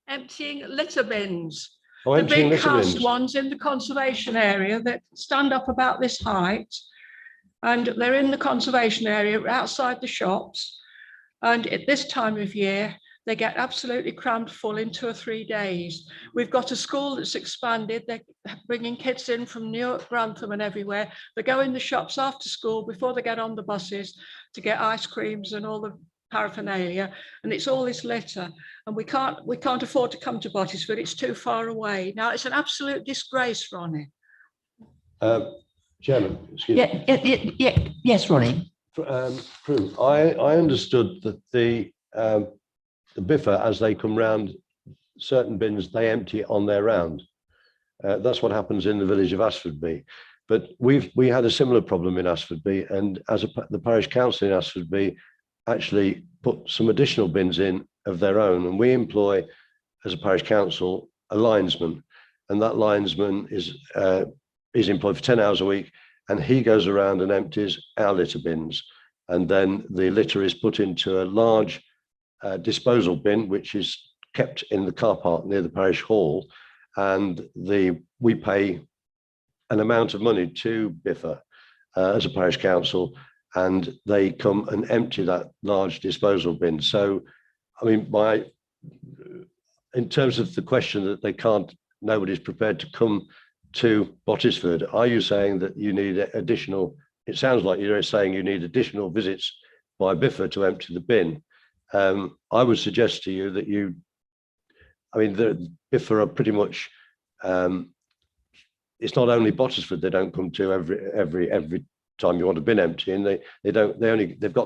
Emptying litter bins. Oh, the big litter cast bins. ones in the conservation area that stand up about this height, and they're in the conservation area outside the shops. And at this time of year, they get absolutely crammed full in 2 or 3 days. We've got a school that's expanded. They're bringing kids in from Newark, Grantham and everywhere. They go in the shops after school before they get on the buses to get ice creams and all the paraphernalia, and it's all this litter, and we can't afford to come to Bottisford. It's too far away. Now it's an absolute disgrace, Ronnie. Chairman, excuse me. Yes, Ronnie. Prue, I understood that the Biffa, as they come round certain bins, they empty it on their round. That's what happens in the village of Ashfordby. But we had a similar problem in Ashfordby, and the parish council in Ashfordby actually put some additional bins in of their own, and we employ, as a parish council, a linesman, and that linesman is employed for 10 hours a week, and he goes around and empties our litter bins, and then the litter is put into a large disposal bin, which is kept in the car park near the parish hall, and we pay an amount of money to Biffa as a parish council, and they come and empty that large disposal bin. So, I mean, in terms of the question that nobody's prepared to come to Bottisford, are you saying that you need additional, it sounds like you're saying you need additional visits by Biffa to empty the bin. I would suggest to you that the Biffa are pretty much, it's not only Bottisford they don't come to every time you want a bin emptying. They've got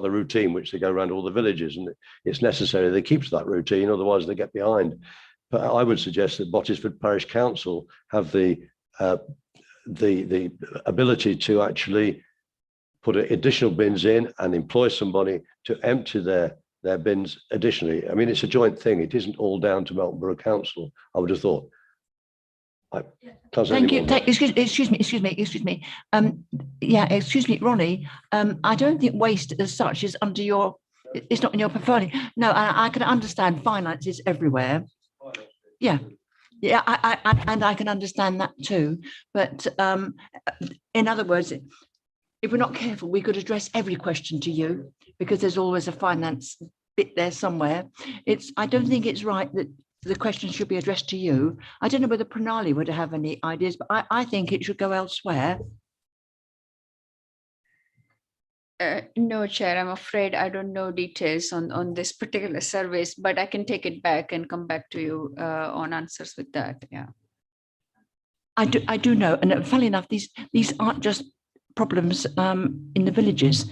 the routine which they go around all the villages, and it's necessary they keep to that routine, otherwise they get behind. But I would suggest that Bottisford Parish Council have the ability to actually put additional bins in and employ somebody to empty their bins additionally. I mean, it's a joint thing. It isn't all down to Melton Borough Council, I would have thought. Thank you. Excuse me. Excuse me, Ronnie. I don't think waste as such is under your. It's not in your portfolio. No, I can understand finances everywhere. Yeah, I can understand that too. But in other words, if we're not careful, we could address every question to you, because there's always a finance bit there somewhere. I don't think it's right that the question should be addressed to you. I don't know whether Pranali would have any ideas, but I think it should go elsewhere. No, Chair, I'm afraid I don't know details on this particular service, but I can take it back and come back to you on answers with that. Yeah, I do know, and funnily enough, these aren't just problems in the villages.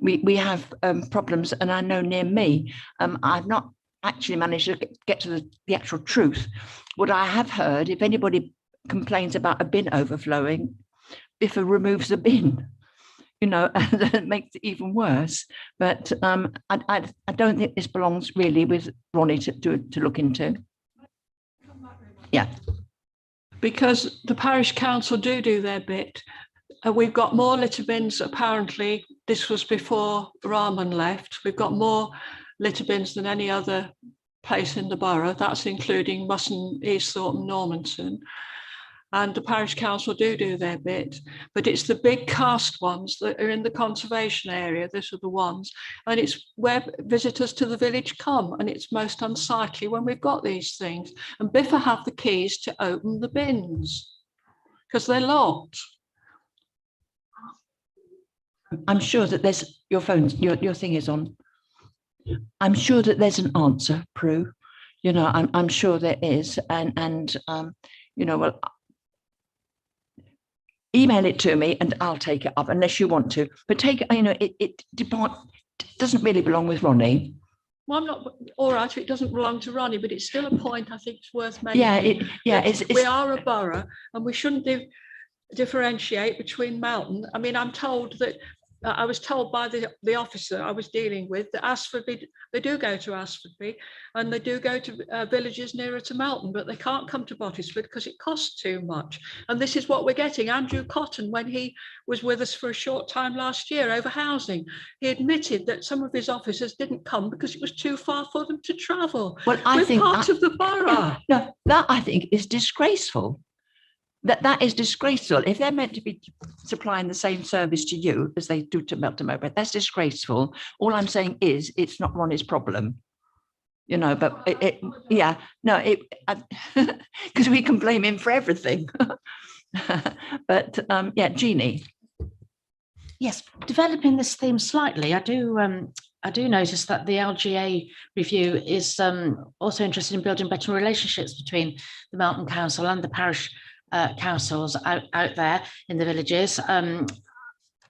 We have problems, and I know near me, I've not actually managed to get to the actual truth. What I have heard, if anybody complains about a bin overflowing, Biffa removes the bin, and that makes it even worse. But I don't think this belongs really with Ronnie to look into. Yeah. Because the parish council do their bit. We've got more litter bins, apparently. This was before Rahman left. We've got more litter bins than any other place in the borough. That's including Musson, Easthorpe and Normanton. And the parish council do their bit. But it's the big cast ones that are in the conservation area. These are the ones. And it's where visitors to the village come. And it's most unsightly when we've got these things. And Biffa have the keys to open the bins because they're locked. I'm sure that there's your thing is on. I'm sure that there's an answer, Prue. I'm sure there is, and well, email it to me and I'll take it up unless you want to. But take it doesn't really belong with Ronnie. Well, I'm not all right if it doesn't belong to Ronnie, but it's still a point I think it's worth making. We are a borough and we shouldn't differentiate between Melton. I mean, I'm told that I was told by the officer I was dealing with that Asfordby, they do go to Asfordby and they do go to villages nearer to Melton, but they can't come to Botisford because it costs too much. And this is what we're getting. Andrew Cotton, when he was with us for a short time last year over housing, he admitted that some of his officers didn't come because it was too far for them to travel. Well, I We're think part of the borough. no, that I think is disgraceful. That is disgraceful. If they're meant to be supplying the same service to you as they do to Melton Mowbray, that's disgraceful. All I'm saying is it's not Ronnie's problem, you know. But because we can blame him for everything. But yeah, Jeannie. Yes, developing this theme slightly, I do notice that the LGA review is also interested in building better relationships between the Melton Council and the parish councils out there in the villages.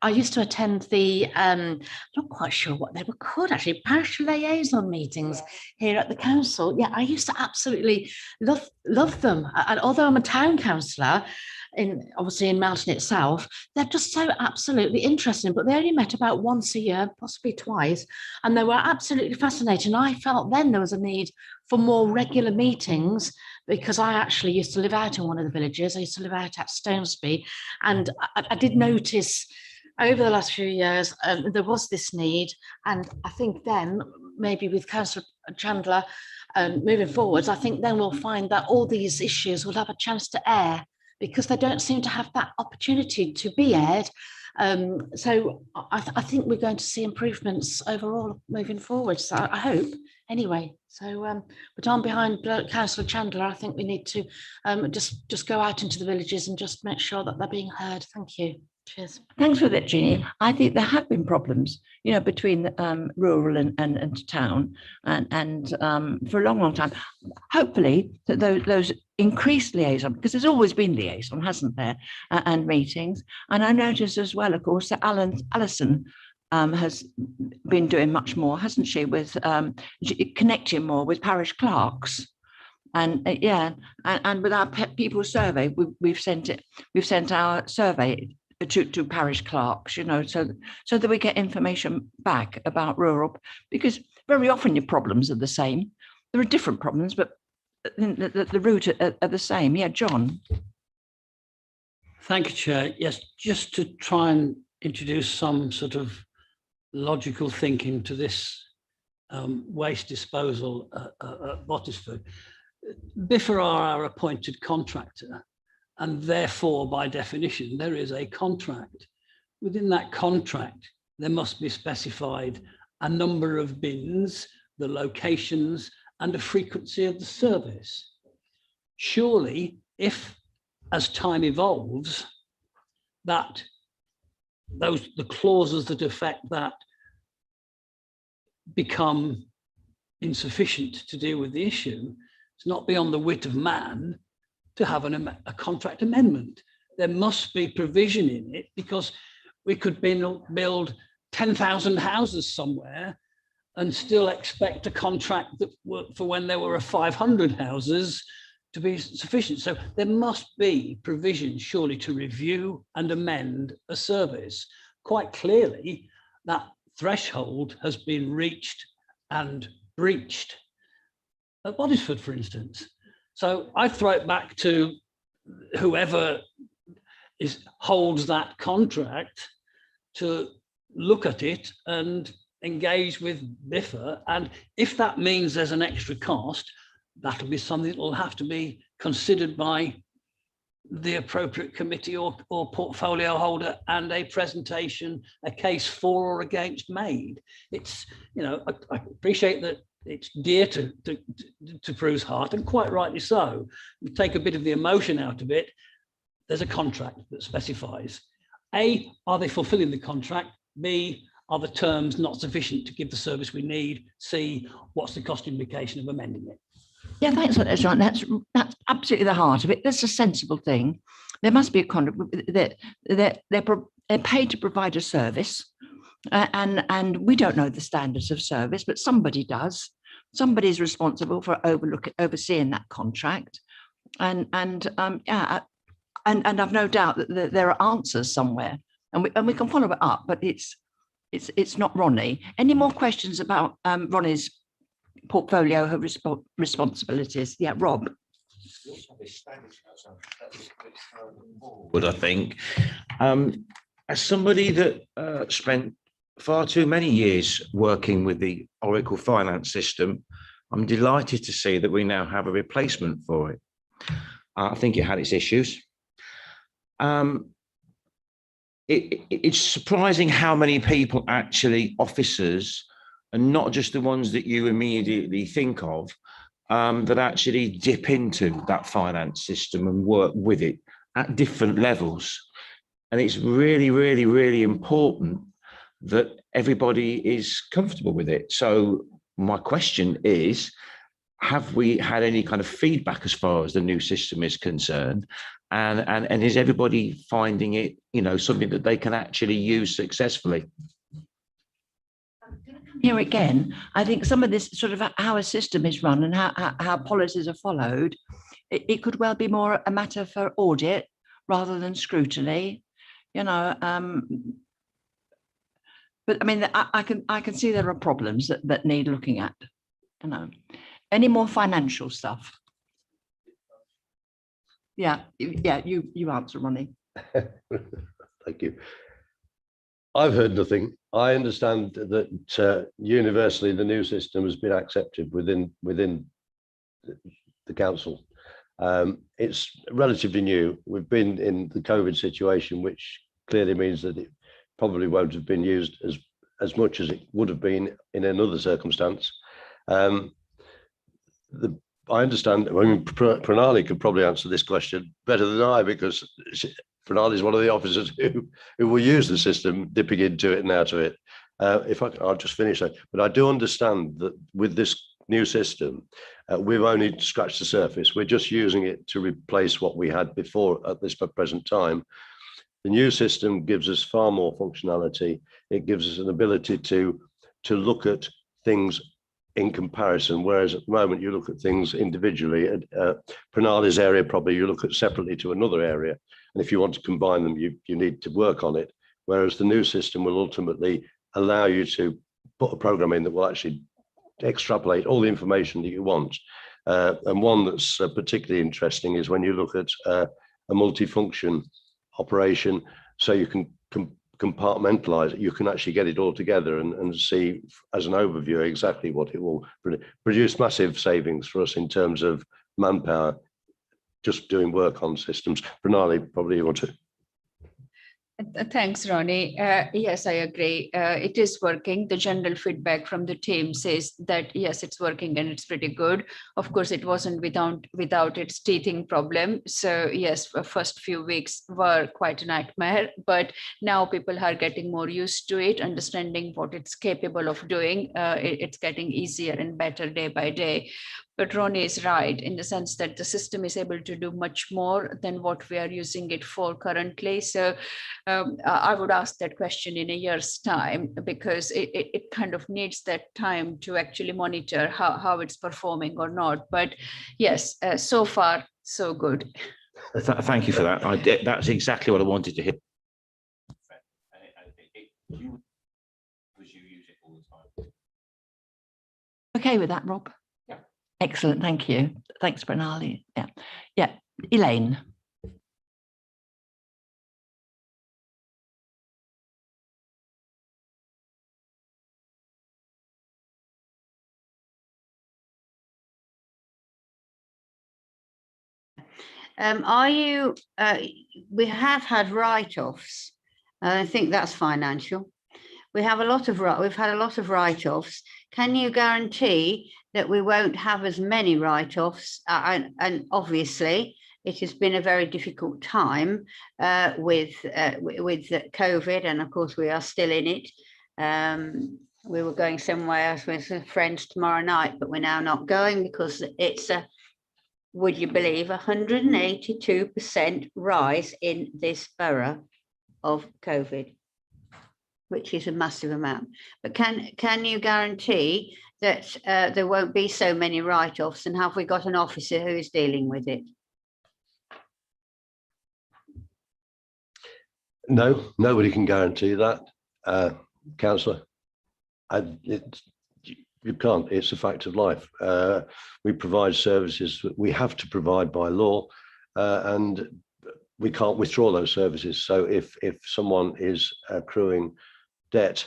I used to attend the, I'm not quite sure what they were called actually, parish liaison meetings here at the council. Yeah, I used to absolutely love them. And although I'm a town councillor, obviously in Melton itself, they're just so absolutely interesting, but they only met about once a year, possibly twice, and they were absolutely fascinating. I felt then there was a need for more regular meetings because I actually used to live out in one of the villages. I used to live out at Stonesby, and I did notice over the last few years there was this need, and I think then maybe with Councillor Chandler moving forwards, I think then we'll find that all these issues will have a chance to air, because they don't seem to have that opportunity to be aired. So I think we're going to see improvements overall moving forward. So I hope, anyway. So, but I'm behind Councillor Chandler. I think we need to just go out into the villages and just make sure that they're being heard. Thank you. Cheers. Thanks for that, Jeannie. I think there have been problems, you know, between rural and town, and for a long time. Hopefully, that those increased liaison, because there's always been liaison, hasn't there, and meetings. And I noticed as well, of course, that Alison has been doing much more, hasn't she, with connecting more with parish clerks. And and with our people survey, we've sent our survey to parish clerks, you know, so that we get information back about rural, because very often your problems are the same. There are different problems, but the root are the same. Yeah, John. Thank you, Chair. Yes, just to try and introduce some sort of logical thinking to this waste disposal at Botisford. Biffa are our appointed contractor, and therefore, by definition, there is a contract. Within that contract, there must be specified a number of bins, the locations, and a frequency of the service. Surely, if as time evolves, that the clauses that affect that become insufficient to deal with the issue, it's not beyond the wit of man to have a contract amendment. There must be provision in it, because we could build 10,000 houses somewhere and still expect a contract that worked for when there were 500 houses to be sufficient. So there must be provision, surely, to review and amend a service. Quite clearly, that threshold has been reached and breached at Botisford, for instance. So I throw it back to whoever holds that contract to look at it and engage with Biffa. And if that means there's an extra cost, that'll be something that will have to be considered by the appropriate committee or portfolio holder, and a presentation, a case for or against made. It's, you know, I appreciate that it's dear to Prue's heart, and quite rightly so. We take a bit of the emotion out of it. There's a contract that specifies, A, are they fulfilling the contract? B, are the terms not sufficient to give the service we need? C, what's the cost implication of amending it? Yeah, thanks for that, John. That's absolutely the heart of it. That's a sensible thing. There must be a contract that they're paid to provide a service, and we don't know the standards of service, but somebody does. Somebody's responsible for overseeing that contract, and I've no doubt that there are answers somewhere, and we can follow it up. But it's It's not Ronnie. Any more questions about Ronnie's portfolio of responsibilities? Yeah, Rob. But I think, as somebody that spent far too many years working with the Oracle finance system, I'm delighted to see that we now have a replacement for it. I think it had its issues. It's surprising how many people actually, officers, and not just the ones that you immediately think of, that actually dip into that finance system and work with it at different levels. And it's really, really, really important that everybody is comfortable with it. So my question is, have we had any kind of feedback as far as the new system is concerned? And is everybody finding it, you know, something that they can actually use successfully? Here again, I think some of this sort of how a system is run and how policies are followed, it could well be more a matter for audit rather than scrutiny, you know. But I mean, I can see there are problems that need looking at, you know. Any more financial stuff? Yeah, you answer, Ronnie. Thank you. I've heard nothing. I understand that universally the new system has been accepted within the council. It's relatively new. We've been in the COVID situation, which clearly means that it probably won't have been used as much as it would have been in another circumstance. I understand. I mean, Pranali could probably answer this question better than I, because Pranali is one of the officers who will use the system, dipping into it and out of it. I'll just finish that. But I do understand that with this new system, we've only scratched the surface. We're just using it to replace what we had before at this present time. The new system gives us far more functionality. It gives us an ability to look at things in comparison, whereas at the moment you look at things individually. Pranali's area, probably you look at separately to another area, and if you want to combine them, you need to work on it. Whereas the new system will ultimately allow you to put a program in that will actually extrapolate all the information that you want. And one that's particularly interesting is when you look at a multifunction operation, so you can compartmentalize it, you can actually get it all together and see as an overview exactly what it will produce. Massive savings for us in terms of manpower, just doing work on systems. Pranali, probably you want to. Thanks, Ronnie. Yes, I agree. It is working. The general feedback from the team says that, yes, it's working and it's pretty good. Of course, it wasn't without its teething problem. So yes, the first few weeks were quite a nightmare, but now people are getting more used to it, understanding what it's capable of doing. It's getting easier and better day by day. But Ronnie is right in the sense that the system is able to do much more than what we are using it for currently. So I would ask that question in a year's time, because it kind of needs that time to actually monitor how it's performing or not. But yes, so far, so good. Thank you for that. That's exactly what I wanted to hear. Okay with that, Rob? Yeah. Excellent, thank you. Thanks, Pranali. Yeah, Elaine. We have had write-offs. I think that's financial. We've had a lot of write-offs. Can you guarantee that we won't have as many write-offs? And obviously, it has been a very difficult time with COVID, and of course we are still in it. We were going somewhere with friends tomorrow night, but we're now not going because it's a, would you believe, 182% rise in this borough of COVID, which is a massive amount. But can you guarantee that there won't be so many write-offs, and have we got an officer who is dealing with it? No, nobody can guarantee that. Councillor, you can't. It's a fact of life. We provide services that we have to provide by law, and we can't withdraw those services. So if someone is accruing debt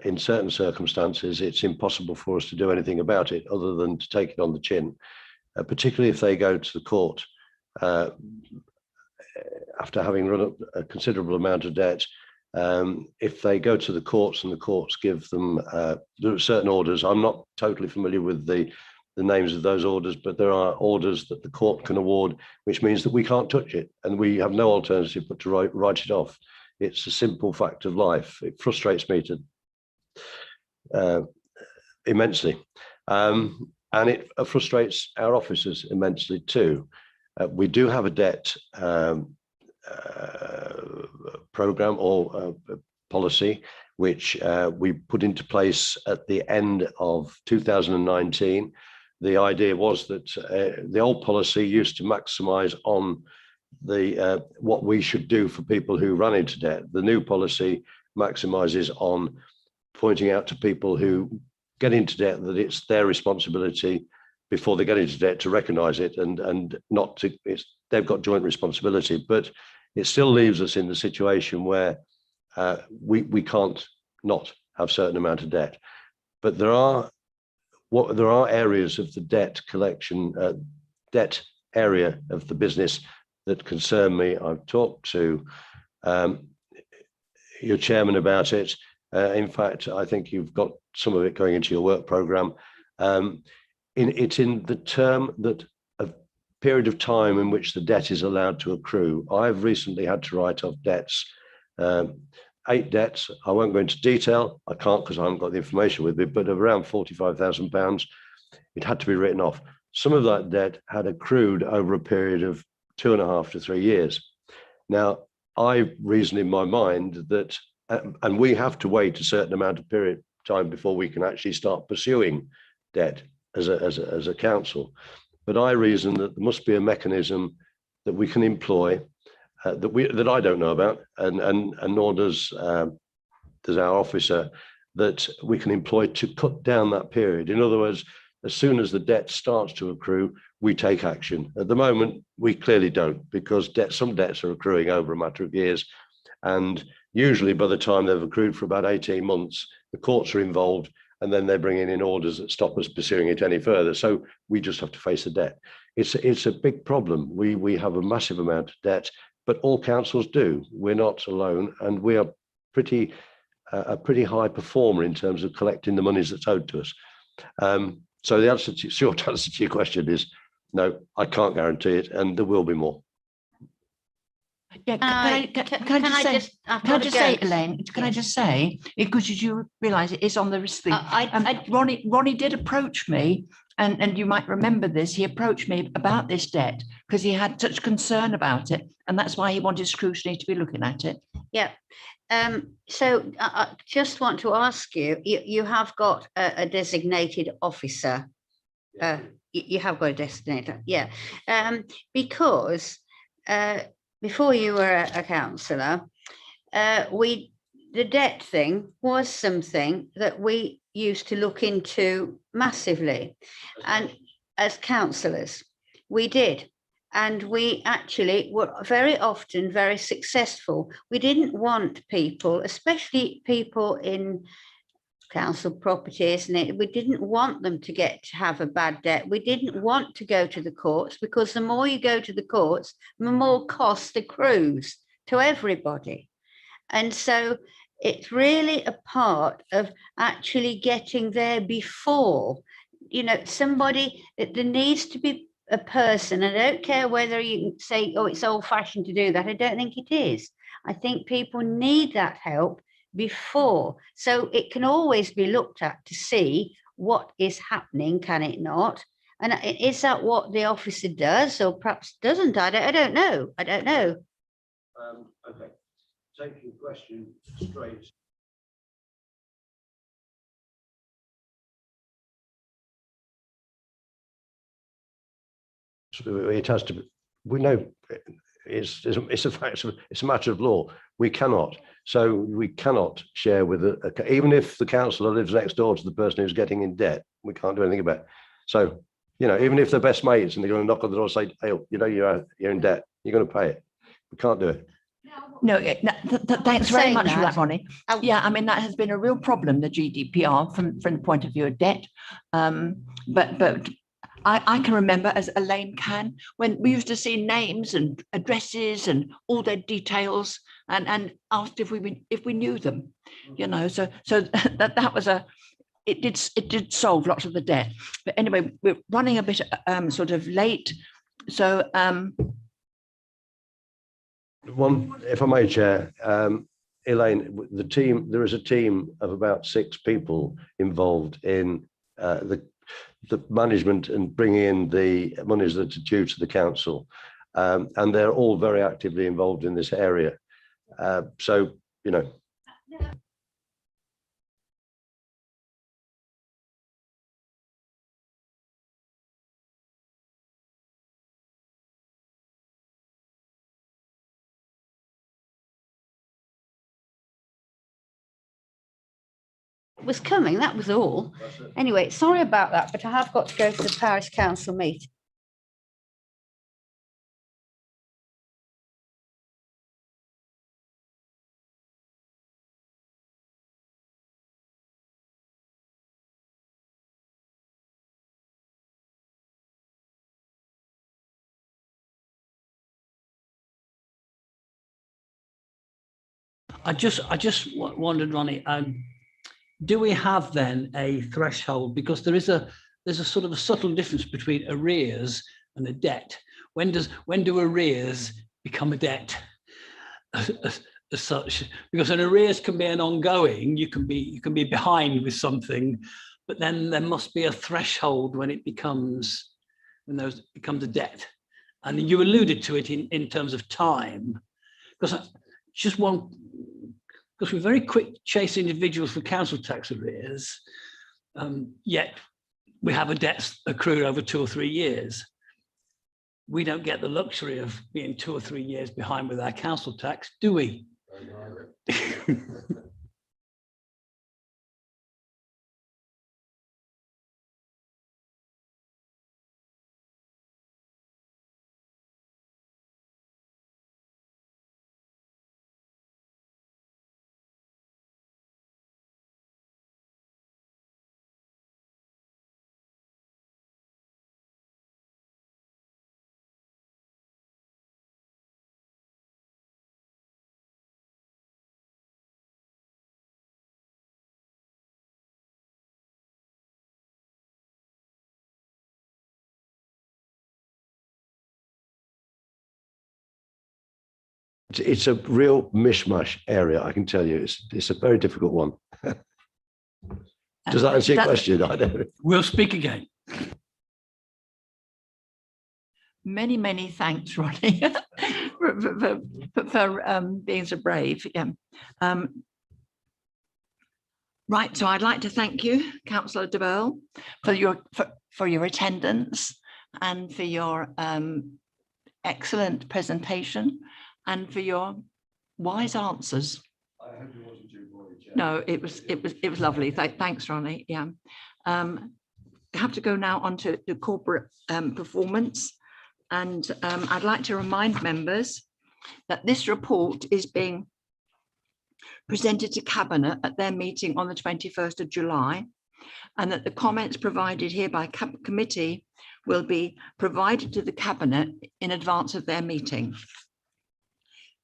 in certain circumstances, it's impossible for us to do anything about it other than to take it on the chin, particularly if they go to the court after having run up a considerable amount of debt. If they go to the courts and the courts give them certain orders, I'm not totally familiar with the names of those orders, but there are orders that the court can award, which means that we can't touch it and we have no alternative but to write it off. It's a simple fact of life. It frustrates me immensely, and it frustrates our officers immensely too. We do have a debt program or policy which we put into place at the end of 2019. The idea was that the old policy used to maximize on the what we should do for people who run into debt. The new policy maximizes on pointing out to people who get into debt that it's their responsibility before they get into debt to recognize it, and not to, they've got joint responsibility, but it still leaves us in the situation where we can't not have certain amount of debt. But there are areas of the debt collection, debt area of the business that concern me. I've talked to your chairman about it. In fact, I think you've got some of it going into your work programme. It's in the term that a period of time in which the debt is allowed to accrue. I've recently had to write off debts, 8 debts. I won't go into detail. I can't because I haven't got the information with me, but around £45,000, it had to be written off. Some of that debt had accrued over a period of 2.5 to 3 years. Now, I reason in my mind that, and we have to wait a certain amount of period time before we can actually start pursuing debt as a council. But I reason that there must be a mechanism that we can employ that I don't know about, and nor does our officer, that we can employ to cut down that period. In other words, as soon as the debt starts to accrue, we take action. At the moment, we clearly don't, because some debts are accruing over a matter of years. And usually by the time they've accrued for about 18 months, the courts are involved, and then they're bringing in orders that stop us pursuing it any further. So we just have to face the debt. It's a big problem. We have a massive amount of debt, but all councils do. We're not alone, and we are a pretty high performer in terms of collecting the monies that's owed to us. So the short answer to your question is no, I can't guarantee it, and there will be more. Yeah, can I just say, Elaine, can I just say, because you realise it is on the risk thing. Ronnie did approach me, and you might remember this, he approached me about this debt because he had such concern about it, and that's why he wanted Scrutiny to be looking at it. Yeah. So I just want to ask you, you have got a designated officer. You have got a designated, yeah. Because before you were a councillor, the debt thing was something that we used to look into massively. And as councillors, we did. And we actually were very often very successful. We didn't want people, especially people in council properties, and we didn't want them to have a bad debt. We didn't want to go to the courts, because the more you go to the courts, the more cost accrues to everybody. And so it's really a part of actually getting there before, somebody, there needs to be a person. I don't care whether you say, oh, it's old fashioned to do that. I don't think it is. I think people need that help before. So it can always be looked at to see what is happening, can it not? And is that what the officer does, or perhaps doesn't? I don't know. I don't know. Okay, take your question straight. It has to be, we know it's a fact, it's a matter of law. We cannot So we cannot share with even if the councillor lives next door to the person who's getting in debt, we can't do anything about it. So, you know, even if they're best mates and they're going to knock on the door and say, hey, you know, you're in debt, you're going to pay it. We can't do it. No, thanks very Saying much for that, that, Ronnie. Yeah, I mean, that has been a real problem, the GDPR, from the point of view of debt. But I can remember, as Elaine can, when we used to see names and addresses and all their details and asked if we knew them, you know, so that was it did solve lots of the debt. But anyway, we're running a bit sort of late. So if I may, Chair, Elaine, there is a team of about 6 people involved in the management and bringing in the monies that are due to the council, and they're all very actively involved in this area. So, you know. Was coming, that was all. Anyway, sorry about that, but I have got to go to the parish council meeting. I just wondered, Ronnie, do we have then a threshold? Because there's a sort of a subtle difference between arrears and a debt. When do arrears become a debt as such? Because an arrears can be an ongoing. You can be behind with something, but then there must be a threshold when it becomes a debt. And you alluded to it in terms of time, because we're very quick to chase individuals for council tax arrears, yet we have a debt accrued over 2 or 3 years. We don't get the luxury of being 2 or 3 years behind with our council tax, do we? It's a real mishmash area, I can tell you. It's a very difficult one. Does that answer your question? I don't know. We'll speak again. many thanks, Ronnie, for being so brave. Yeah. Right, so I'd like to thank you, Councillor de Boel, for your attendance and for your excellent presentation and for your wise answers. I hope it wasn't too boring, Chair. No, it was lovely. Thanks, Ronnie. Yeah. I have to go now on to the corporate performance, and I'd like to remind members that this report is being presented to Cabinet at their meeting on the 21st of July, and that the comments provided here by committee will be provided to the Cabinet in advance of their meeting.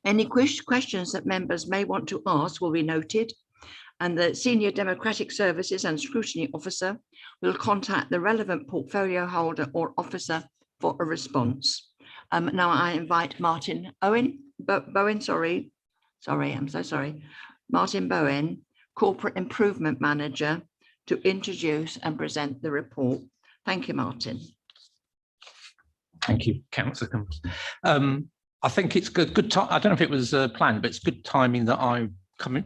Any questions that members may want to ask will be noted, and the Senior Democratic Services and Scrutiny Officer will contact the relevant portfolio holder or officer for a response. Now I invite Martin Bowen, sorry, I'm so sorry. Martin Bowen, Corporate Improvement Manager, to introduce and present the report. Thank you, Martin. Thank you, Councillor Cummins. I think it's good time. I don't know if it was planned, but it's good timing that I'm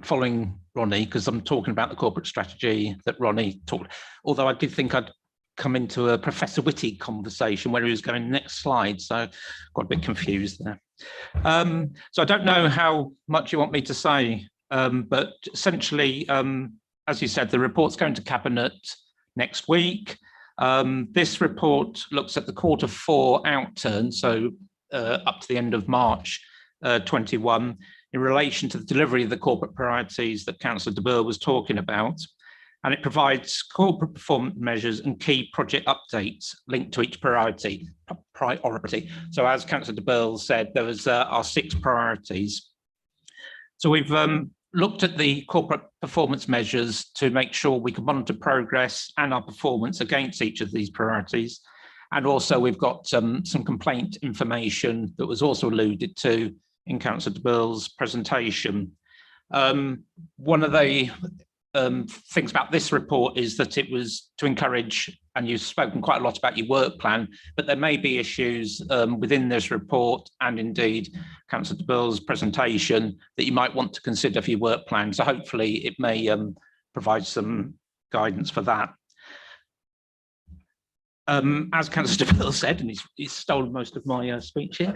following Ronnie, because I'm talking about the corporate strategy that Ronnie talked. Although I did think I'd come into a Professor Whitty conversation where he was going next slide, so got a bit confused there. So I don't know how much you want me to say, But essentially, as you said, the report's going to Cabinet next week. This report looks at the Q4 outturn, so up to the end of March 21, in relation to the delivery of the corporate priorities that Councillor de Boer was talking about. And it provides corporate performance measures and key project updates linked to each priority. So as Councillor de Boer said, there was our 6 priorities. So we've looked at the corporate performance measures to make sure we can monitor progress and our performance against each of these priorities. And also we've got some complaint information that was also alluded to in Councillor de Boer's presentation. One of the things about this report is that it was to encourage, and you've spoken quite a lot about your work plan, but there may be issues within this report and indeed Councillor de Boer's presentation that you might want to consider for your work plan. So hopefully it may provide some guidance for that. As Councillor de Boer said, and he's stolen most of my speech here.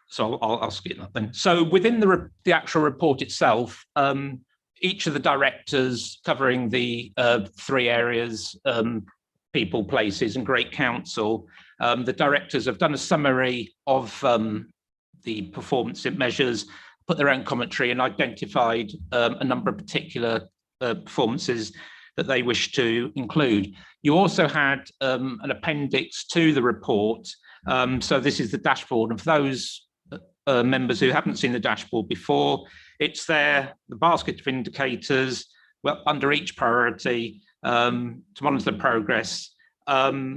So I'll skip that then. So within the actual report itself, each of the directors covering the 3 areas, people, places and Great Council, the directors have done a summary of the performance measures, put their own commentary and identified a number of particular performances that they wish to include. You also had an appendix to the report. So this is the dashboard, and for those members who haven't seen the dashboard before, it's there, the basket of indicators, well, under each priority to monitor the progress. So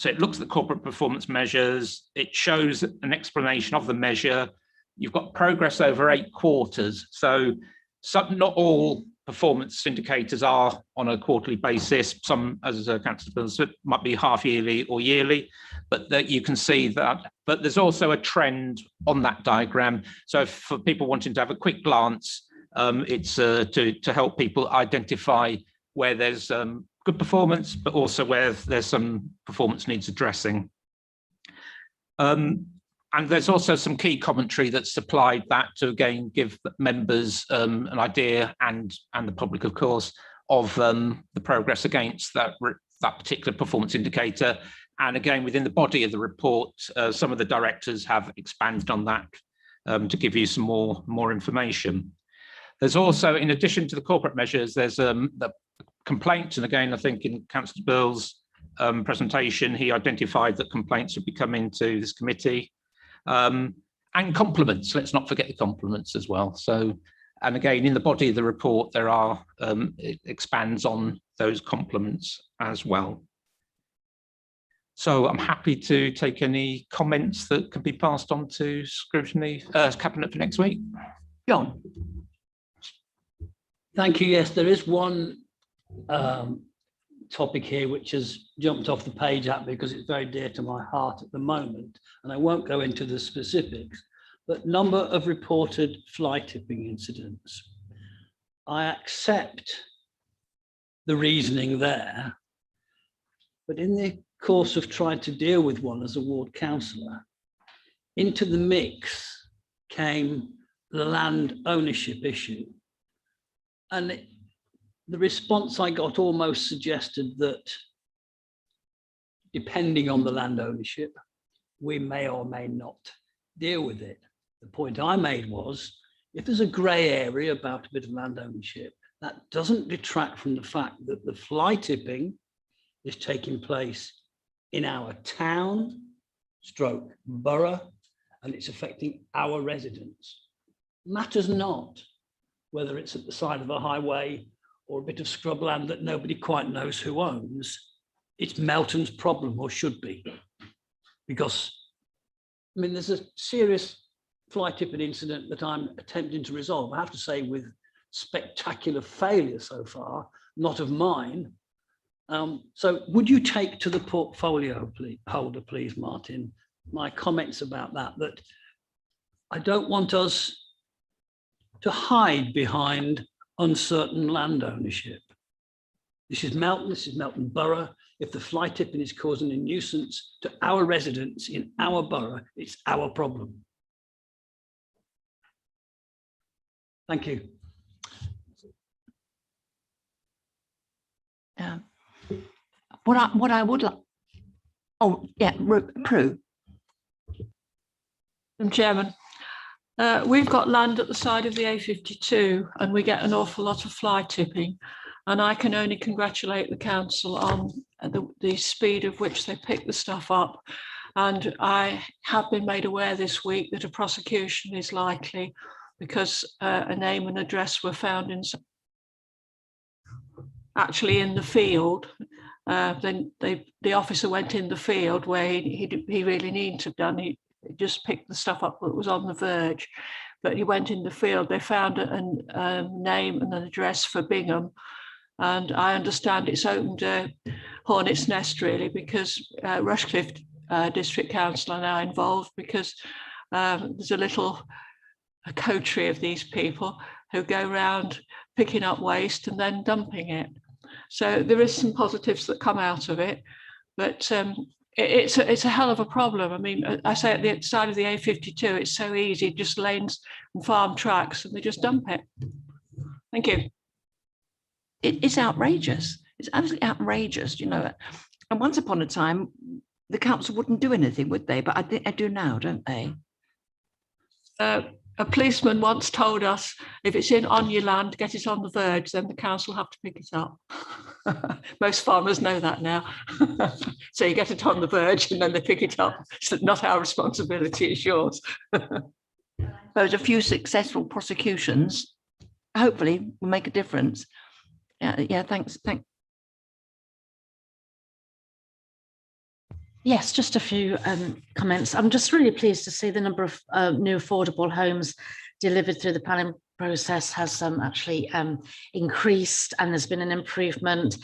it looks at the corporate performance measures, it shows an explanation of the measure. You've got progress over 8 quarters. So not all performance indicators are on a quarterly basis. Some, as Councillor said, might be half yearly or yearly, but that you can see that. But there's also a trend on that diagram. So for people wanting to have a quick glance, it's to help people identify where there's good performance, but also where there's some performance needs addressing. And there's also some key commentary that's supplied that to again give members an idea and the public, of course, of the progress against that particular performance indicator. And again, within the body of the report, some of the directors have expanded on that to give you some more information. There's also, in addition to the corporate measures, there's the complaints. And again, I think in Councillor Bill's presentation, he identified that complaints would be coming to this committee. And compliments, let's not forget the compliments as well. So, and again, in the body of the report, there are, it expands on those compliments as well. So I'm happy to take any comments that can be passed on to Scrutiny Cabinet for next week. John. Thank you. Yes, there is one topic here which has jumped off the page at me because it's very dear to my heart at the moment, and I won't go into the specifics, but number of reported fly tipping incidents. I accept the reasoning there, but in the course of trying to deal with one as a ward councillor, into the mix came the land ownership issue, and the response I got almost suggested that depending on the land ownership, we may or may not deal with it. The point I made was, if there's a grey area about a bit of land ownership, that doesn't detract from the fact that the fly tipping is taking place in our town, stroke borough, and it's affecting our residents. Matters not whether it's at the side of a highway or a bit of scrubland that nobody quite knows who owns. It's Melton's problem, or should be. Because, I mean, there's a serious fly tipping incident that I'm attempting to resolve. I have to say with spectacular failure so far, not of mine. So would you take to the portfolio holder, please, Martin, my comments about that I don't want us to hide behind uncertain land ownership. This is Melton Borough. If the fly tipping is causing a nuisance to our residents in our borough, it's our problem. Thank you. What I would like. Oh yeah, Prue. Madam Chairman, we've got land at the side of the A52 and we get an awful lot of fly tipping. And I can only congratulate the council on the speed of which they pick the stuff up. And I have been made aware this week that a prosecution is likely because a name and address were found in actually in the field. Then the officer went in the field where he really needn't have done. He just picked the stuff up that was on the verge, but he went in the field. They found a name and an address for Bingham, and I understand it's opened a hornet's nest really, because Rushcliffe District Council are now involved, because there's a coterie of these people who go around picking up waste and then dumping it. So there is some positives that come out of it, but it's a hell of a problem. I mean, I say at the side of the A52, it's so easy, just lanes and farm tracks, and they just dump it. Thank you. It's outrageous. It's absolutely outrageous, you know. And once upon a time, the council wouldn't do anything, would they? But I think they do now, don't they? A policeman once told us, if it's on your land, get it on the verge, then the council have to pick it up. Most farmers know that now. So you get it on the verge and then they pick it up. It's not our responsibility, it's yours. There's a few successful prosecutions, hopefully will make a difference. Yeah, thanks. Yes, just a few comments. I'm just really pleased to see the number of new affordable homes delivered through the planning process has actually increased, and there's been an improvement.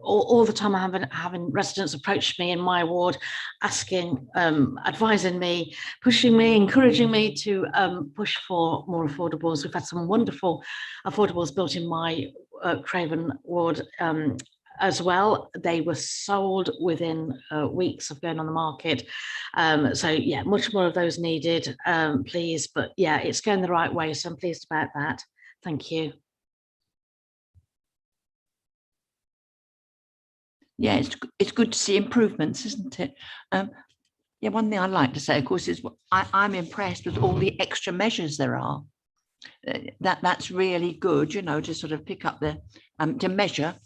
All the time I'm having residents approach me in my ward asking, advising me, pushing me, encouraging me to push for more affordables. We've had some wonderful affordables built in my Craven ward as well. They were sold within weeks of going on the market. So yeah, much more of those needed, please. But yeah, it's going the right way, so I'm pleased about that. Thank you. Yeah, it's good to see improvements, isn't it? Yeah, one thing I'd like to say, of course, is I'm impressed with all the extra measures there are. That's really good, you know, to sort of pick up the to measure.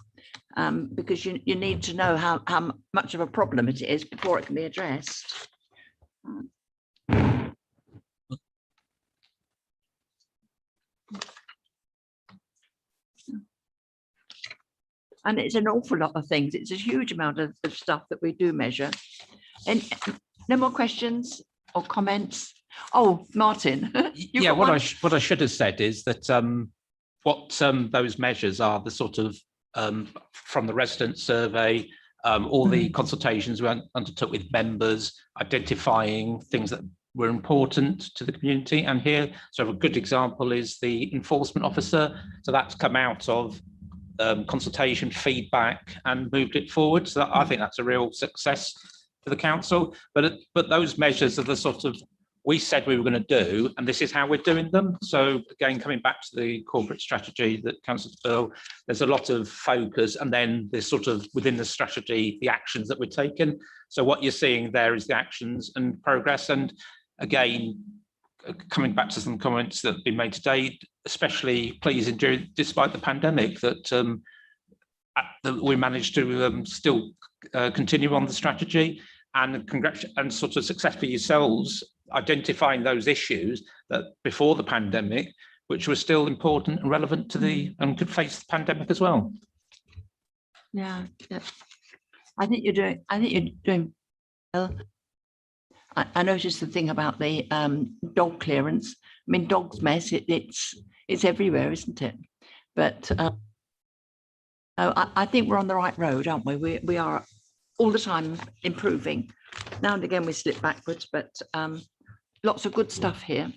Because you need to know how much of a problem it is before it can be addressed. And it's an awful lot of things. It's a huge amount of stuff that we do measure. And no more questions or comments? Oh, Martin. Yeah, what I should have said is that what those measures are, the sort of from the resident survey, all the consultations we undertook with members, identifying things that were important to the community. And here, sort of a good example is the enforcement officer. So that's come out of consultation, feedback, and moved it forward. So I think that's a real success for the council. But those measures are the sort of, we said we were going to do, and this is how we're doing them. So again, coming back to the corporate strategy that Councillor Bill, there's a lot of focus, and then there's sort of within the strategy, the actions that we're taking. So what you're seeing there is the actions and progress. And again, coming back to some comments that have been made today, especially pleasing despite the pandemic, that we managed to still continue on the strategy, and sort of success for yourselves identifying those issues that before the pandemic, which were still important and relevant to the and could face the pandemic as well. Yeah, I think you're doing well. I noticed the thing about the dog clearance. I mean, dog's mess, it's everywhere, isn't it? But I think we're on the right road, aren't we? We are all the time improving. Now and again we slip backwards, but lots of good stuff here.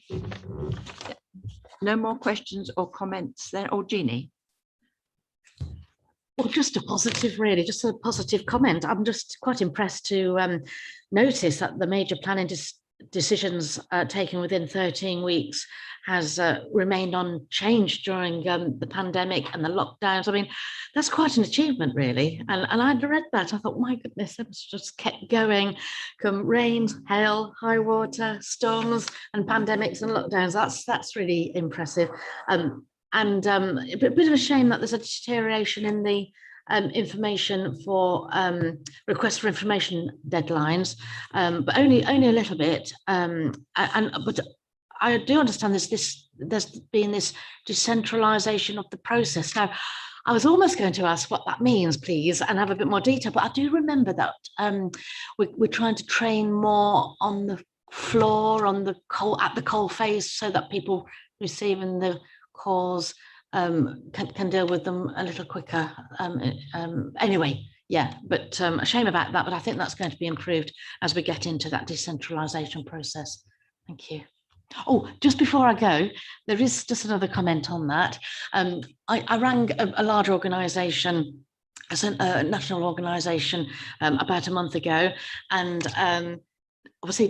No more questions or comments then? Or Jeannie? Well, just a positive, really, just a positive comment. I'm just quite impressed to notice that the major planning decisions taken within 13 weeks has remained unchanged during the pandemic and the lockdowns. I mean, that's quite an achievement, really. And I'd read that. I thought, my goodness, it's just kept going. Come rain, hail, high water, storms, and pandemics and lockdowns. That's really impressive. A bit of a shame that there's a deterioration in the information for requests for information deadlines, but only a little bit. But I do understand there's been this decentralisation of the process. Now, I was almost going to ask what that means, please, and have a bit more detail. But I do remember that we're trying to train more on the floor, at the coal face, so that people receiving the calls can deal with them a little quicker. Anyway, yeah, but a shame about that, but I think that's going to be improved as we get into that decentralisation process. Thank you. Oh, just before I go, there is just another comment on that. I rang a large organisation, a national organisation, about a month ago, and obviously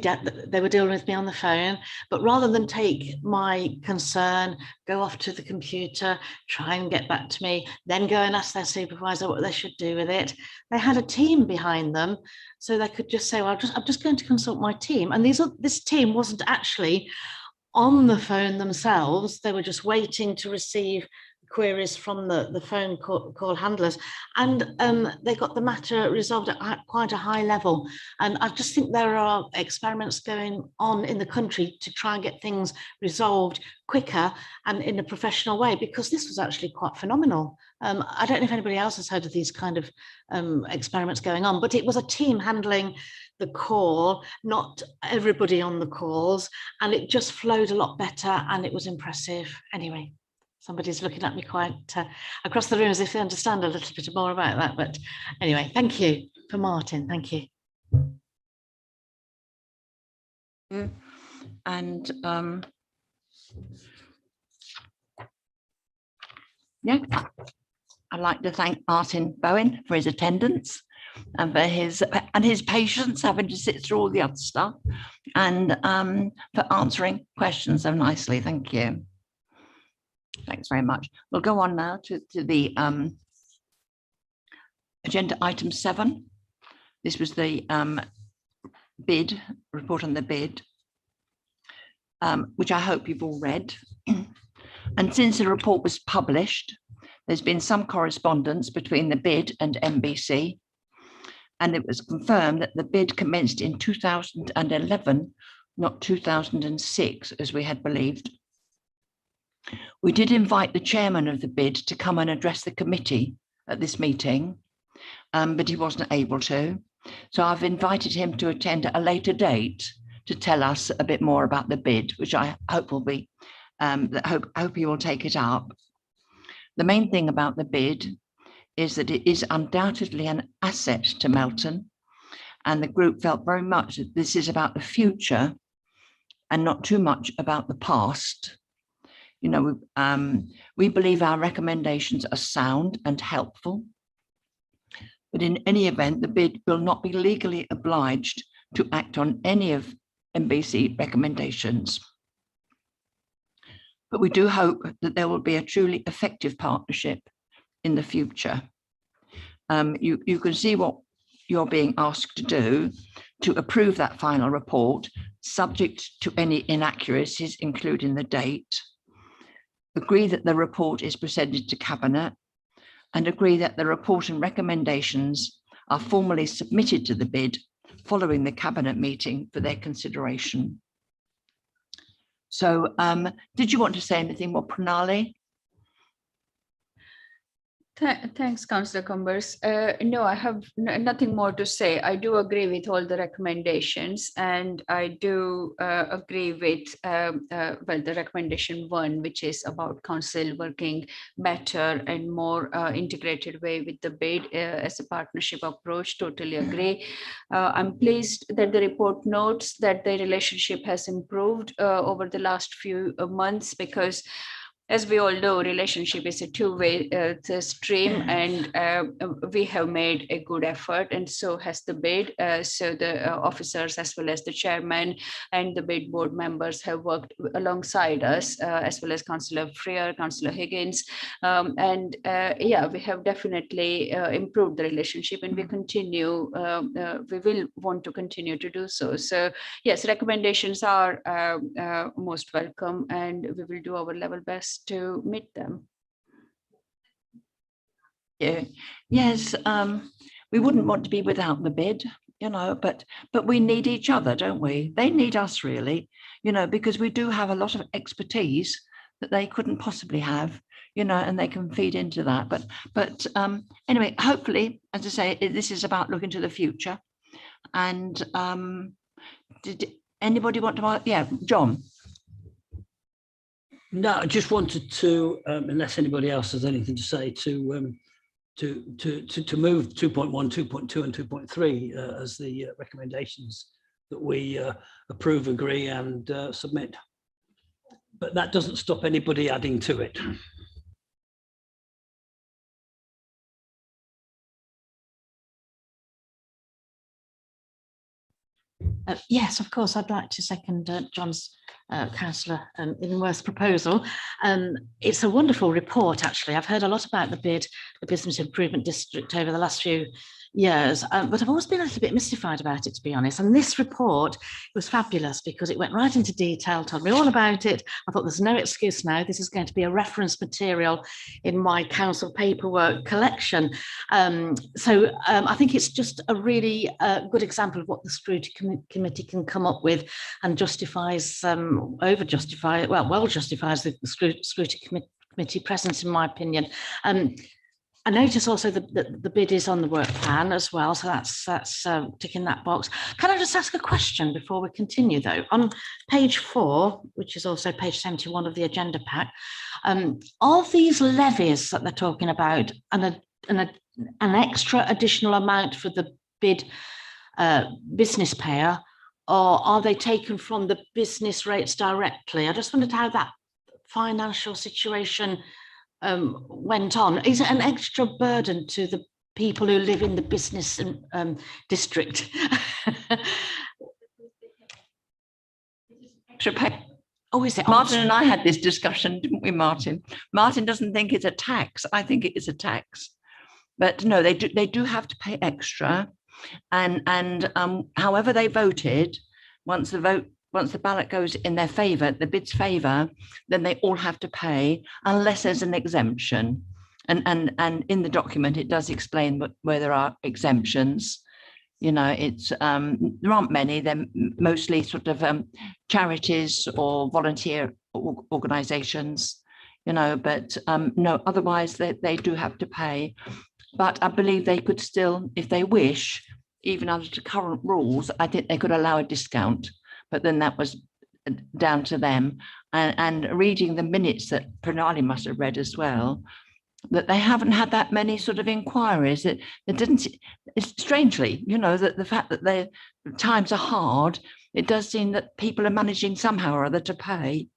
they were dealing with me on the phone, but rather than take my concern, go off to the computer, try and get back to me, then go and ask their supervisor what they should do with it, they had a team behind them, so they could just say, well, I'm just going to consult my team. And this team wasn't actually on the phone themselves, they were just waiting to receive queries from the phone call handlers, and they got the matter resolved at quite a high level. And I just think there are experiments going on in the country to try and get things resolved quicker and in a professional way, because this was actually quite phenomenal. I don't know if anybody else has heard of these kind of experiments going on, but it was a team handling the call, not everybody on the calls, and it just flowed a lot better and it was impressive. Anyway, somebody's looking at me quite across the room as if they understand a little bit more about that. But anyway, thank you for Martin. Thank you. And yeah, I'd like to thank Martin Bowen for his attendance and for his patience having to sit through all the other stuff, and for answering questions so nicely. Thank you. Thanks very much. We'll go on now to the agenda item 7. This was the bid, report on the bid, which I hope you've all read. And since the report was published, there's been some correspondence between the bid and MBC, and it was confirmed that the bid commenced in 2011, not 2006, as we had believed. We did invite the chairman of the bid to come and address the committee at this meeting, but he wasn't able to. So I've invited him to attend at a later date to tell us a bit more about the bid, which I hope will be, hope he will take it up. The main thing about the bid is that it is undoubtedly an asset to Melton, and the group felt very much that this is about the future and not too much about the past. You know, we believe our recommendations are sound and helpful, but in any event, the bid will not be legally obliged to act on any of MBC recommendations. But we do hope that there will be a truly effective partnership in the future. You can see what you're being asked to do to approve that final report, subject to any inaccuracies, including the date. Agree that the report is presented to Cabinet, and agree that the report and recommendations are formally submitted to the bid following the Cabinet meeting for their consideration. So did you want to say anything more, Pranali? Thanks, Councillor Cumbers. No, I have nothing more to say. I do agree with all the recommendations, and I do agree with well, the recommendation 1, which is about council working better and more integrated way with the bid as a partnership approach. Totally agree. I'm pleased that the report notes that the relationship has improved over the last few months, because as we all know, relationship is a two-way stream, and we have made a good effort, and so has the bid. So the officers, as well as the chairman and the bid board members, have worked alongside us, as well as Councillor Freer, Councillor Higgins, and yeah, we have definitely improved the relationship, and we will want to continue to do so. So yes, recommendations are most welcome, and we will do our level best to meet them. Yeah. Yes, we wouldn't want to be without the bid, you know, but we need each other, don't we? They need us really, you know, because we do have a lot of expertise that they couldn't possibly have, you know, and they can feed into that. But anyway, hopefully, as I say, this is about looking to the future. And did anybody want to? Yeah, John. No, I just wanted to, unless anybody else has anything to say, to move 2.1, 2.2 and 2.3 as the recommendations that we approve, agree and submit. But that doesn't stop anybody adding to it. Yes, of course, I'd like to second John's Councillor Inworth's proposal. It's a wonderful report, actually. I've heard a lot about the Business Improvement District over the last few years, but I've always been a little bit mystified about it, to be honest. And this report was fabulous because it went right into detail, told me all about it. I thought there's no excuse now. This is going to be a reference material in my council paperwork collection. So I think it's just a really good example of what the Scrutiny Committee can come up with, and justifies, well justifies the Scrutiny Committee presence, in my opinion. I notice also that the bid is on the work plan as well, so that's ticking that box. Can I just ask a question before we continue, though? On page 4, which is also page 71 of the agenda pack, are these levies that they're talking about an extra additional amount for the bid business payer, or are they taken from the business rates directly? I just wondered how that financial situation went on. Is it an extra burden to the people who live in the business district? Extra pay. Oh, is it? Martin and I had this discussion, didn't we, Martin? Martin doesn't think it's a tax. I think it is a tax. But no, they do have to pay extra. And however they voted, once the ballot goes in their favour, the bid's favour, then they all have to pay unless there's an exemption. And in the document, it does explain where there are exemptions. You know, it's there aren't many. They're mostly sort of charities or volunteer organisations, you know, but no, otherwise they do have to pay. But I believe they could still, if they wish, even under the current rules, I think they could allow a discount. But then that was down to them. And reading the minutes that Pranali must have read as well, that they haven't had that many sort of inquiries. It didn't, it's strangely, you know, that the fact that the times are hard, it does seem that people are managing somehow or other to pay,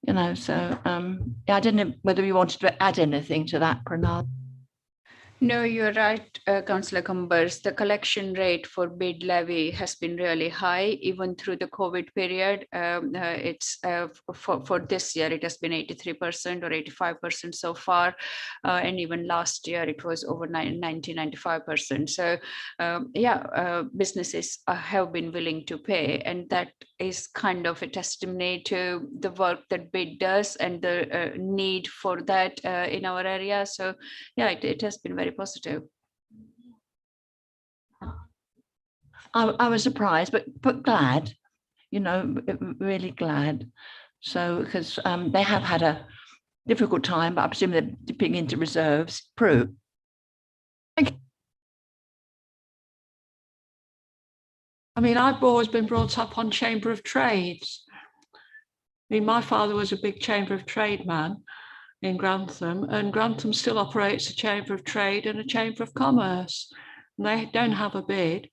you know. So yeah, I didn't know whether you wanted to add anything to that, Pranali. No, you're right, Councillor Cumbers. The collection rate for bid levy has been really high, even through the COVID period. It's for this year, it has been 83% or 85% so far. And even last year, it was over 95%. So yeah, businesses have been willing to pay. And that is kind of a testimony to the work that bid does and the need for that in our area. So yeah, it has been very positive. I was surprised, but glad, you know, really glad. So because they have had a difficult time, but I presume they're dipping into reserves. Prue. I mean, I've always been brought up on Chamber of Trades. I mean, my father was a big Chamber of Trade man in Grantham, and Grantham still operates a Chamber of Trade and a Chamber of Commerce. And they don't have a bid.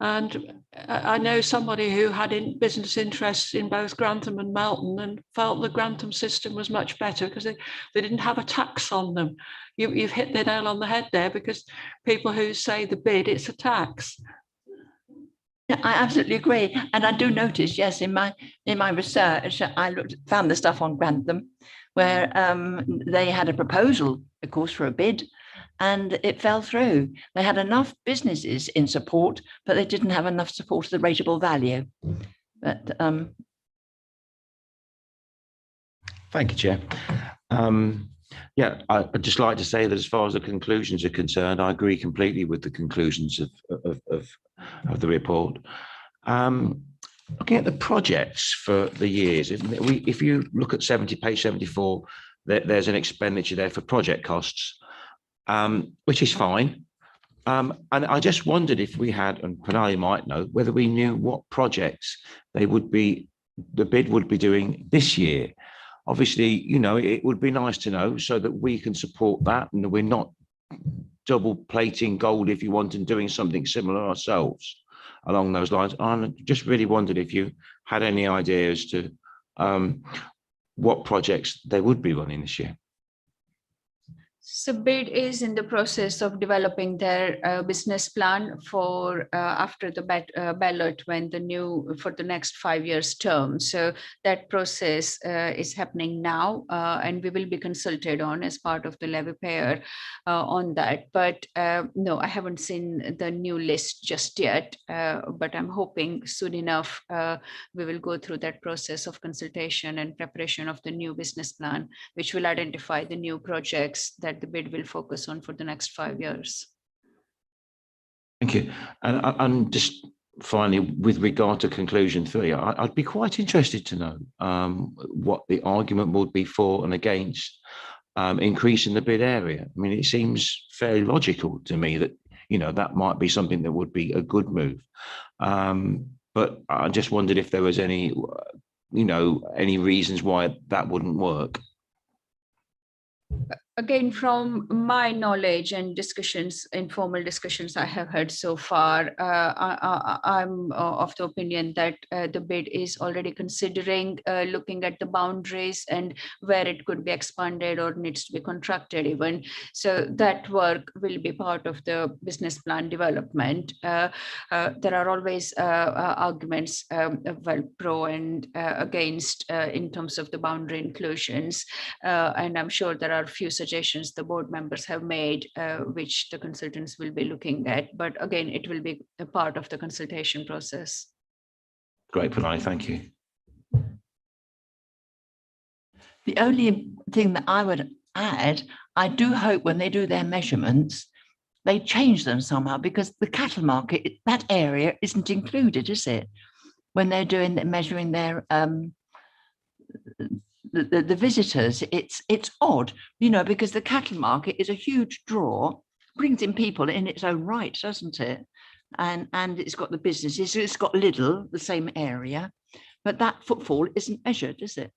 And I know somebody who had business interests in both Grantham and Melton and felt the Grantham system was much better because they didn't have a tax on them. You've hit the nail on the head there, because people who say the bid, it's a tax. Yeah, I absolutely agree. And I do notice, yes, in my research, I found the stuff on Grantham where they had a proposal, of course, for a bid, and it fell through. They had enough businesses in support, but they didn't have enough support of the rateable value. But Thank you, Chair. Yeah, I'd just like to say that as far as the conclusions are concerned, I agree completely with the conclusions of the report. Looking at the projects for the years, if you look at page 74, there's an expenditure there for project costs, which is fine. And I just wondered if we had, and Pranali might know, whether we knew what projects the bid would be doing this year. Obviously, you know, it would be nice to know so that we can support that and we're not double plating gold, if you want, and doing something similar ourselves along those lines. I just really wondered if you had any idea as to what projects they would be running this year. So BID is in the process of developing their business plan for after the ballot when for the next 5 years term. So that process is happening now, and we will be consulted on as part of the levy payer on that. But no, I haven't seen the new list just yet, but I'm hoping soon enough we will go through that process of consultation and preparation of the new business plan, which will identify the new projects that the bid will focus on for the next 5 years. Thank you. And just finally, with regard to conclusion 3, I'd be quite interested to know what the argument would be for and against increasing the bid area. I mean, it seems fairly logical to me that, you know, that might be something that would be a good move. But I just wondered if there was any, you know, any reasons why that wouldn't work. Again, from my knowledge and discussions, informal discussions I have heard so far, I'm of the opinion that the bid is already considering looking at the boundaries and where it could be expanded or needs to be contracted even. So that work will be part of the business plan development. There are always arguments, well, pro and against in terms of the boundary inclusions. And I'm sure there are a few suggestions the board members have made, which the consultants will be looking at. But again, it will be a part of the consultation process. Great, Pranali, thank you. the only thing that I would add, I do hope when they do their measurements, they change them somehow, because the cattle market, that area isn't included, is it? When they're doing measuring their the visitors, it's odd, you know, because the cattle market is a huge draw, brings in people in its own right, doesn't it? And it's got the businesses, it's got Lidl, the same area, but that footfall isn't measured, is it?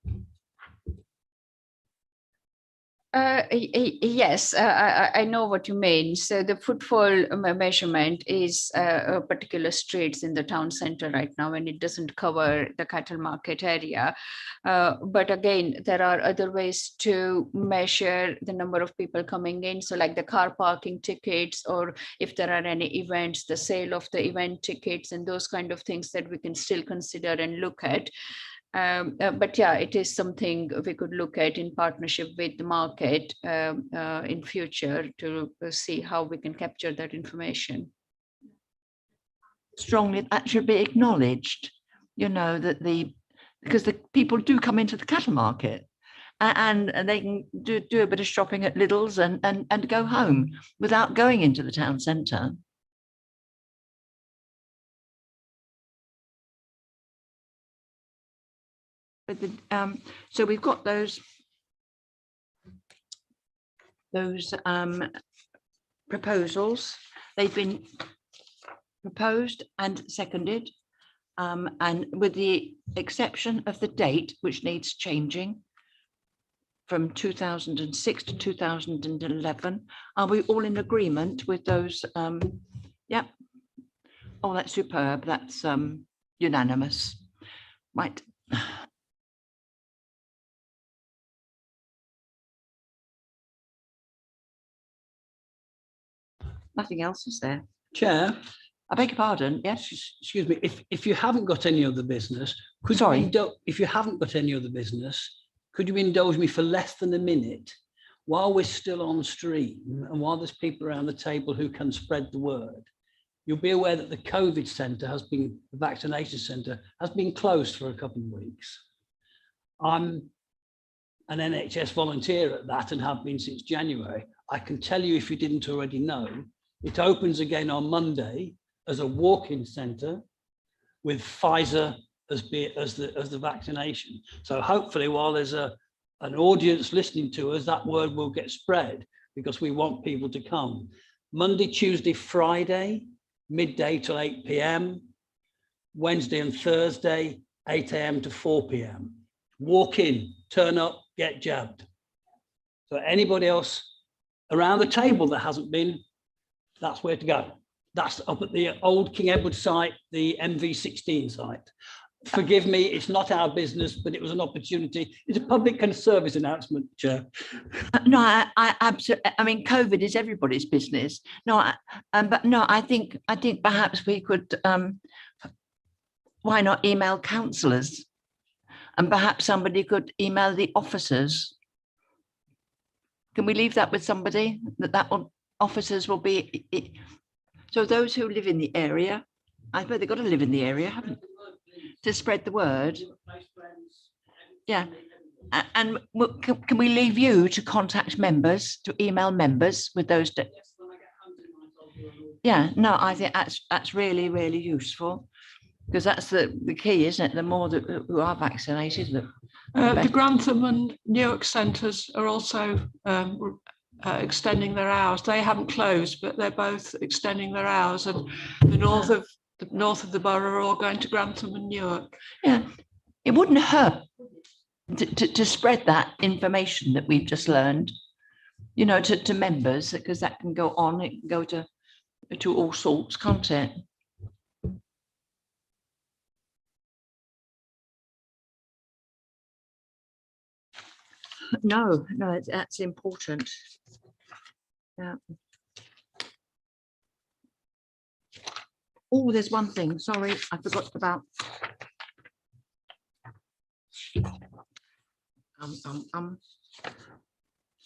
Yes, I know what you mean. So the footfall measurement is particular streets in the town center right now, and it doesn't cover the cattle market area. But again, there are other ways to measure the number of people coming in. So like the car parking tickets, or if there are any events, the sale of the event tickets and those kind of things that we can still consider and look at. But yeah, it is something we could look at in partnership with the market in future to see how we can capture that information. Strongly, that should be acknowledged, you know, that because the people do come into the cattle market and they can do a bit of shopping at Lidl's and go home without going into the town centre. But so we've got those proposals. They've been proposed and seconded, and with the exception of the date, which needs changing from 2006 to 2011. Are we all in agreement with those? Yep. Oh, that's superb. That's unanimous. Right. Nothing else is there. Chair, I beg your pardon. Yes. excuse me, if you haven't got any other business, could Sorry. if you haven't got any other business, could you indulge me for less than a minute while we're still on stream and while there's people around the table who can spread the word? You'll be aware that the COVID centre the vaccination centre has been closed for a couple of weeks. I'm an NHS volunteer at that and have been since January. I can tell you, if you didn't already know, it opens again on Monday as a walk-in centre with Pfizer as the vaccination. So hopefully, while there's an audience listening to us, that word will get spread, because we want people to come. Monday, Tuesday, Friday, midday till 8 p.m. Wednesday and Thursday, 8 a.m. to 4 p.m. Walk in, turn up, get jabbed. So anybody else around the table that hasn't been, that's where to go. That's up at the old King Edward site, the MV16 site. Forgive me, it's not our business, but it was an opportunity. It's a public kind of service announcement, Chair. No, I absolutely. I mean, COVID is everybody's business. No, but no, I think perhaps we could. Why not email councillors, and perhaps somebody could email the officers. Can we leave that with somebody? Officers will be. So those who live in the area, I suppose they've got to live in the area, haven't they? To spread the word. Yeah. And can we leave you to contact members, to email members with those? Yeah, no, I think that's really, really useful, because that's the key, isn't it? The more that who are vaccinated, the Grantham and Newark centres are also extending their hours. They haven't closed, but they're both extending their hours, and the north of the borough are all going to Grantham and Newark. Yeah, it wouldn't hurt to spread that information that we've just learned, you know, to members, because that can go on. It can go to all sorts, can't it? No, that's important. Yeah. Oh, there's one thing. Sorry, I forgot about.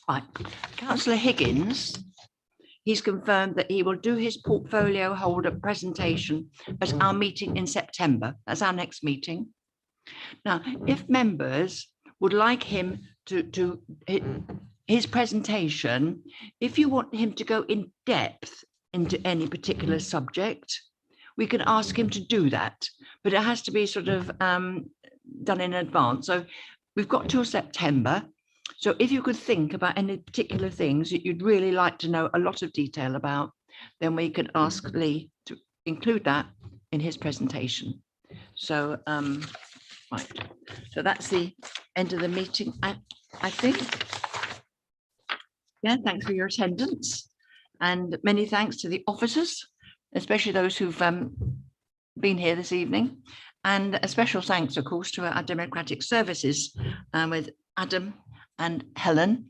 Right, Councillor Higgins. He's confirmed that he will do his portfolio holder presentation at our meeting in September. That's our next meeting. Now, if members would like him to his presentation, if you want him to go in depth into any particular subject, we can ask him to do that, but it has to be sort of done in advance. So we've got till September. So if you could think about any particular things that you'd really like to know a lot of detail about, then we could ask Lee to include that in his presentation. So, right. So that's the end of the meeting, I think. Yeah, thanks for your attendance, and many thanks to the officers, especially those who've been here this evening, and a special thanks, of course, to our democratic services with Adam and Helen,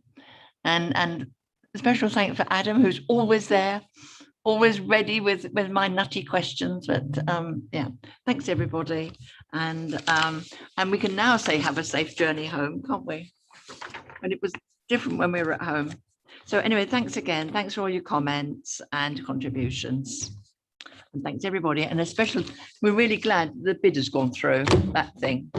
and a special thanks for Adam, who's always there, always ready with my nutty questions. But yeah, thanks everybody, and we can now say have a safe journey home, can't we? And it was different when we were at home. So anyway, thanks again. Thanks for all your comments and contributions. And thanks everybody. And especially, we're really glad the bid has gone through that thing.